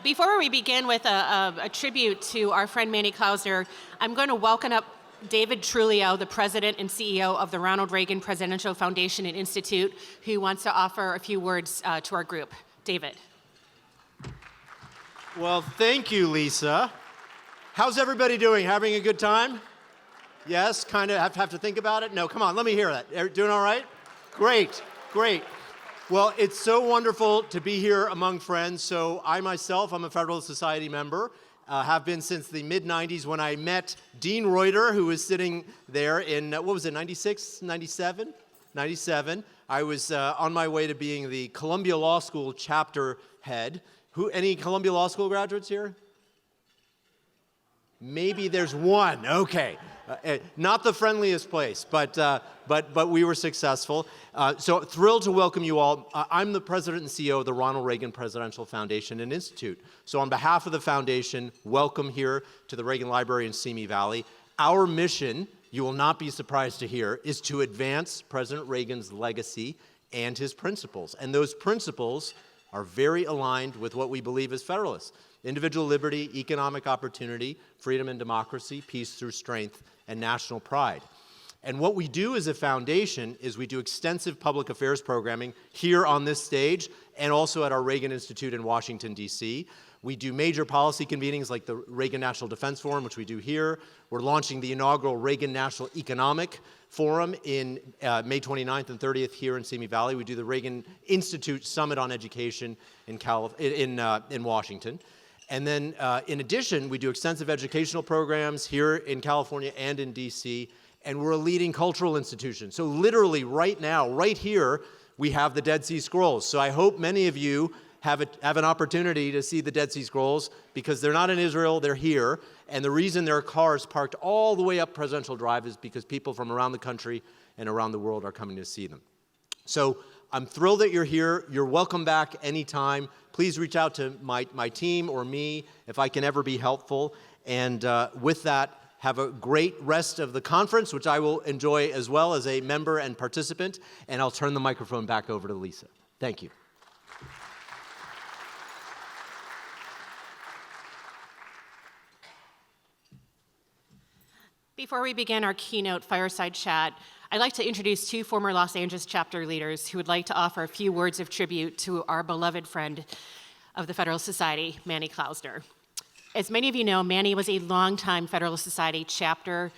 Before we begin with a tribute to our friend Manny Klausner, I'm going to welcome up David Trulio, the president and CEO of the Ronald Reagan Presidential Foundation and Institute, who wants to offer a few words to our group. David. Well, thank you, Lisa. How's everybody doing? Having a good time? Yes? Kind of have to think about it? No, come on, let me hear that. Doing all right? Great, great. Well, it's so wonderful to be here among friends. So I myself, I'm a Federalist Society member, have been since the mid-90s when I met Dean Reuter, who was sitting there in, 96, 97? 97. I was on my way to being the Columbia Law School chapter head. Any Columbia Law School graduates here? Maybe there's one, okay. Not the friendliest place, but we were successful. So thrilled to welcome you all. I'm the president and CEO of the Ronald Reagan Presidential Foundation and Institute. So on behalf of the foundation, welcome here to the Reagan Library in Simi Valley. Our mission, you will not be surprised to hear, is to advance President Reagan's legacy and his principles. And those principles are very aligned with what we believe as Federalists. Individual liberty, economic opportunity, freedom and democracy, peace through strength, and national pride. And what we do as a foundation is we do extensive public affairs programming here on this stage and also at our Reagan Institute in Washington, D.C. We do major policy convenings like the Reagan National Defense Forum, which we do here. We're launching the inaugural Reagan National Economic Forum in May 29th and 30th here in Simi Valley. We do the Reagan Institute Summit on Education in Washington. And then, in addition, we do extensive educational programs here in California and in D.C., and we're a leading cultural institution. So literally right now, right here, we have the Dead Sea Scrolls. So I hope many of you have an opportunity to see the Dead Sea Scrolls because they're not in Israel, they're here. And the reason there are cars parked all the way up Presidential Drive is because people from around the country and around the world are coming to see them. So I'm thrilled that you're here. You're welcome back anytime. Please reach out to my team or me if I can ever be helpful. And with that, have a great rest of the conference, which I will enjoy as well as a member and participant. And I'll turn the microphone back over to Lisa. Thank you. Before we begin our keynote fireside chat, I'd like to introduce two former Los Angeles chapter leaders who would like to offer a few words of tribute to our beloved friend of the Federalist Society, Manny Klausner. As many of you know, Manny was a longtime Federalist Society chapter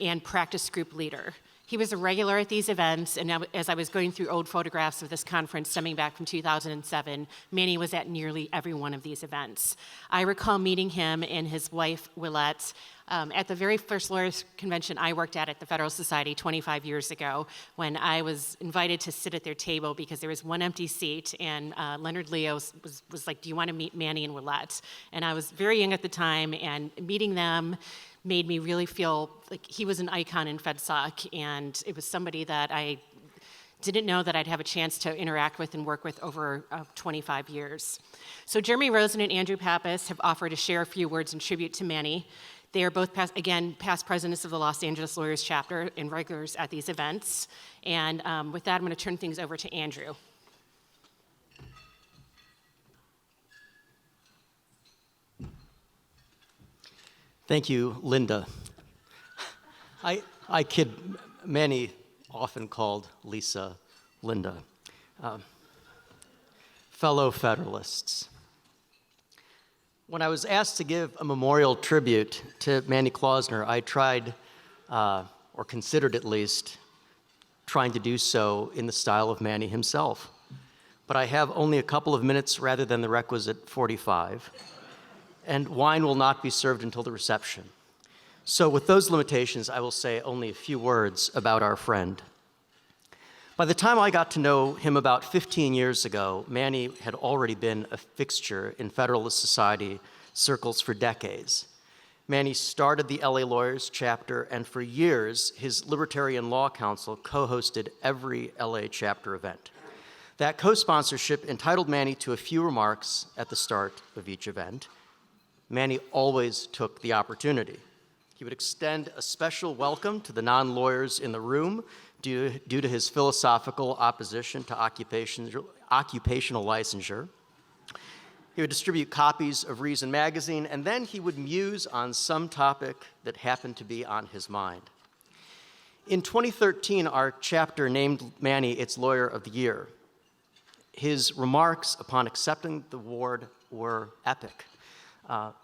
and practice group leader. He was a regular at these events, and as I was going through old photographs of this conference stemming back from 2007, Manny was at nearly every one of these events. I recall meeting him and his wife, Willette, at the very first lawyers' convention I worked at the Federalist Society 25 years ago, when I was invited to sit at their table because there was one empty seat, and Leonard Leo was like, "Do you want to meet Manny and Willette?" And I was very young at the time, and meeting them made me really feel like he was an icon in FedSoc, and it was somebody that I didn't know that I'd have a chance to interact with and work with over 25 years. So Jeremy Rosen and Andrew Pappas have offered to share a few words in tribute to Manny. They are both, past presidents of the Los Angeles Lawyers Chapter and regulars at these events. And with that, I'm going to turn things over to Andrew. Thank you, Linda. I kid Manny, often called Lisa Linda. Fellow Federalists. When I was asked to give a memorial tribute to Manny Klausner, I tried, or considered at least, trying to do so in the style of Manny himself. But I have only a couple of minutes rather than the requisite 45. And wine will not be served until the reception. So with those limitations, I will say only a few words about our friend. By the time I got to know him about 15 years ago, Manny had already been a fixture in Federalist Society circles for decades. Manny started the LA Lawyers Chapter, and for years, his Libertarian Law Council co-hosted every LA chapter event. That co-sponsorship entitled Manny to a few remarks at the start of each event. Manny always took the opportunity. He would extend a special welcome to the non-lawyers in the room due to his philosophical opposition to occupational licensure. He would distribute copies of Reason magazine, and then he would muse on some topic that happened to be on his mind. In 2013, our chapter named Manny its Lawyer of the Year. His remarks upon accepting the award were epic.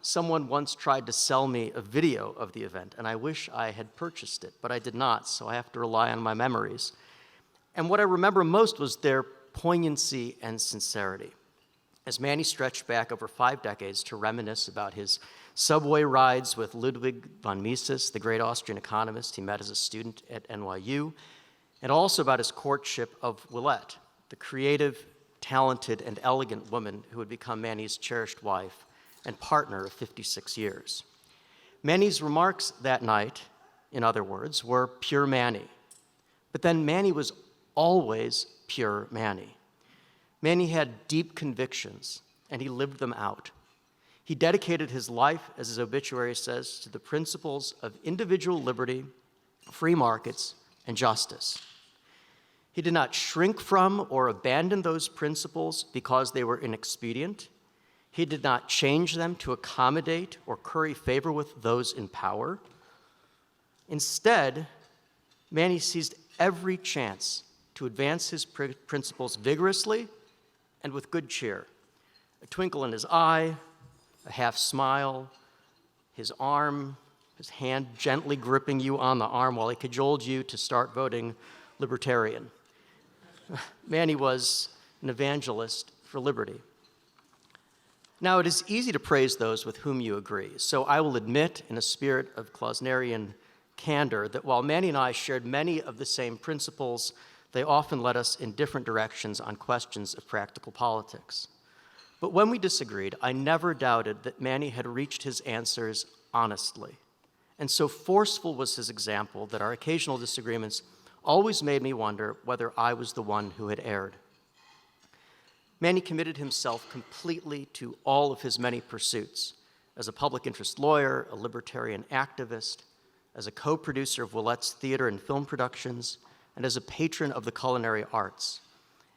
Someone once tried to sell me a video of the event, and I wish I had purchased it, but I did not, so I have to rely on my memories. And what I remember most was their poignancy and sincerity. As Manny stretched back over 5 decades to reminisce about his subway rides with Ludwig von Mises, the great Austrian economist he met as a student at NYU, and also about his courtship of Willette, the creative, talented, and elegant woman who would become Manny's cherished wife and partner of 56 years. Manny's remarks that night, in other words, were pure Manny. But then Manny was always pure Manny. Manny had deep convictions, and he lived them out. He dedicated his life, as his obituary says, to the principles of individual liberty, free markets, and justice. He did not shrink from or abandon those principles because they were inexpedient. He did not change them to accommodate or curry favor with those in power. Instead, Manny seized every chance to advance his principles vigorously and with good cheer. A twinkle in his eye, a half smile, his arm, his hand gently gripping you on the arm while he cajoled you to start voting libertarian. Manny was an evangelist for liberty. Now, it is easy to praise those with whom you agree, so I will admit in a spirit of Klausnerian candor that while Manny and I shared many of the same principles, they often led us in different directions on questions of practical politics. But when we disagreed, I never doubted that Manny had reached his answers honestly. And so forceful was his example that our occasional disagreements always made me wonder whether I was the one who had erred. Manny committed himself completely to all of his many pursuits as a public interest lawyer, a libertarian activist, as a co-producer of Willette's theater and film productions, and as a patron of the culinary arts.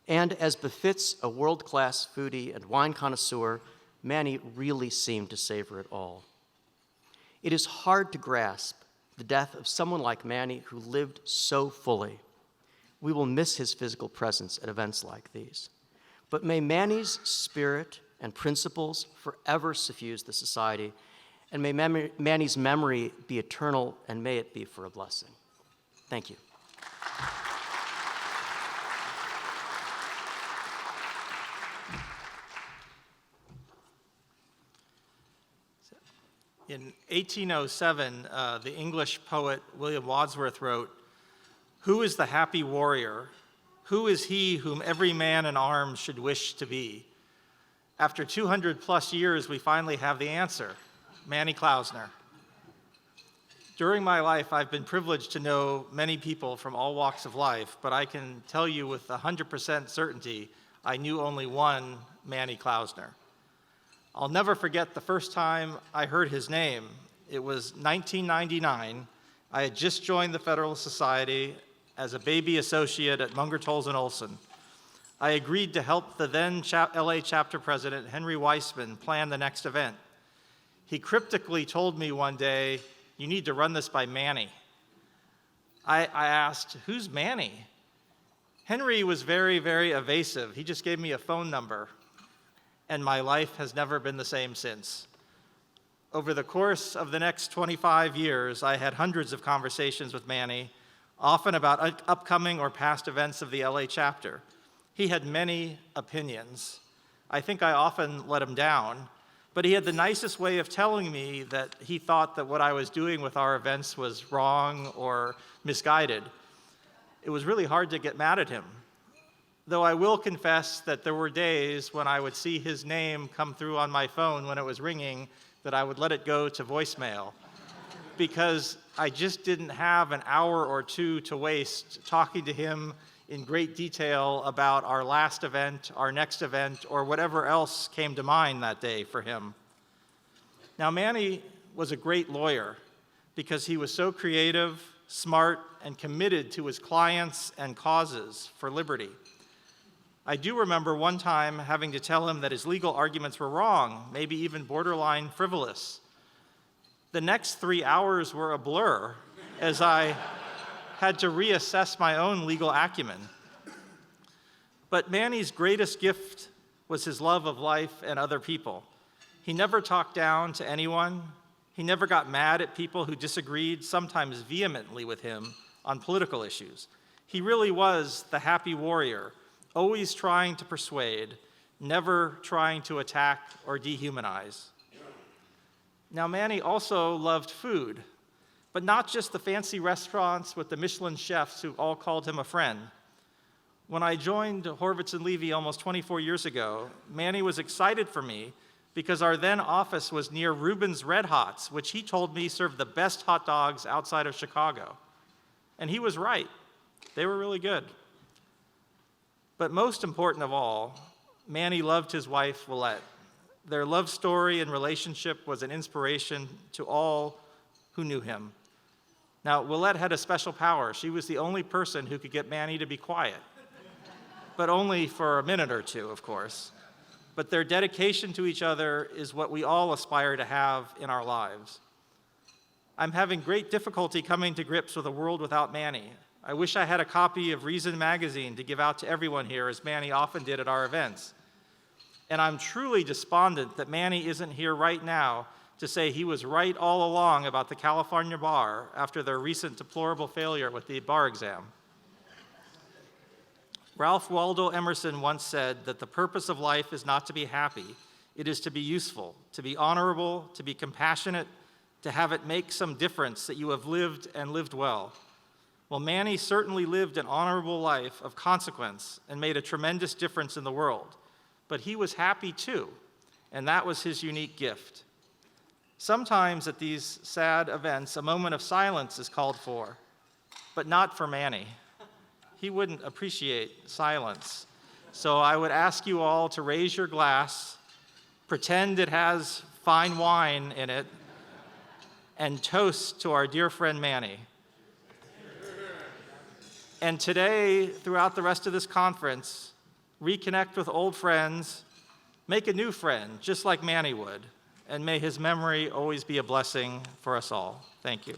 And as befits a world-class foodie and wine connoisseur, Manny really seemed to savor it all. It is hard to grasp the death of someone like Manny who lived so fully. We will miss his physical presence at events like these. But may Manny's spirit and principles forever suffuse the society, and may Manny's memory be eternal, and may it be for a blessing. Thank you. In 1807, the English poet William Wordsworth wrote, "Who is the happy warrior? Who is he whom every man in arms should wish to be?" After 200 plus years, we finally have the answer, Manny Klausner. During my life, I've been privileged to know many people from all walks of life, but I can tell you with 100% certainty, I knew only one Manny Klausner. I'll never forget the first time I heard his name. It was 1999. I had just joined the Federalist Society as a baby associate at Munger, Tolles & Olson. I agreed to help the then LA chapter president, Henry Weissman, plan the next event. He cryptically told me one day, "You need to run this by Manny." I asked, "Who's Manny?" Henry was very, very evasive. He just gave me a phone number, and my life has never been the same since. Over the course of the next 25 years, I had hundreds of conversations with Manny, often about upcoming or past events of the LA chapter. He had many opinions. I think I often let him down, but he had the nicest way of telling me that he thought that what I was doing with our events was wrong or misguided. It was really hard to get mad at him. Though I will confess that there were days when I would see his name come through on my phone when it was ringing, that I would let it go to voicemail, because I just didn't have an hour or two to waste talking to him in great detail about our last event, our next event, or whatever else came to mind that day for him. Now, Manny was a great lawyer because he was so creative, smart, and committed to his clients and causes for liberty. I do remember one time having to tell him that his legal arguments were wrong, maybe even borderline frivolous. The next 3 hours were a blur as I had to reassess my own legal acumen. But Manny's greatest gift was his love of life and other people. He never talked down to anyone. He never got mad at people who disagreed, sometimes vehemently, with him on political issues. He really was the happy warrior, always trying to persuade, never trying to attack or dehumanize. Now, Manny also loved food, but not just the fancy restaurants with the Michelin chefs who all called him a friend. When I joined Horvitz and Levy almost 24 years ago, Manny was excited for me because our then office was near Reuben's Red Hots, which he told me served the best hot dogs outside of Chicago. And he was right. They were really good. But most important of all, Manny loved his wife, Willette. Their love story and relationship was an inspiration to all who knew him. Now, Willette had a special power. She was the only person who could get Manny to be quiet, but only for a minute or two, of course. But their dedication to each other is what we all aspire to have in our lives. I'm having great difficulty coming to grips with a world without Manny. I wish I had a copy of Reason magazine to give out to everyone here, as Manny often did at our events. And I'm truly despondent that Manny isn't here right now to say he was right all along about the California bar after their recent deplorable failure with the bar exam. Ralph Waldo Emerson once said that the purpose of life is not to be happy. It is to be useful, to be honorable, to be compassionate, to have it make some difference that you have lived and lived well. Well, Manny certainly lived an honorable life of consequence and made a tremendous difference in the world. But he was happy too, and that was his unique gift. Sometimes at these sad events, a moment of silence is called for, but not for Manny. He wouldn't appreciate silence. So I would ask you all to raise your glass, pretend it has fine wine in it, and toast to our dear friend Manny. And today, throughout the rest of this conference, reconnect with old friends, make a new friend, just like Manny would, and may his memory always be a blessing for us all. Thank you.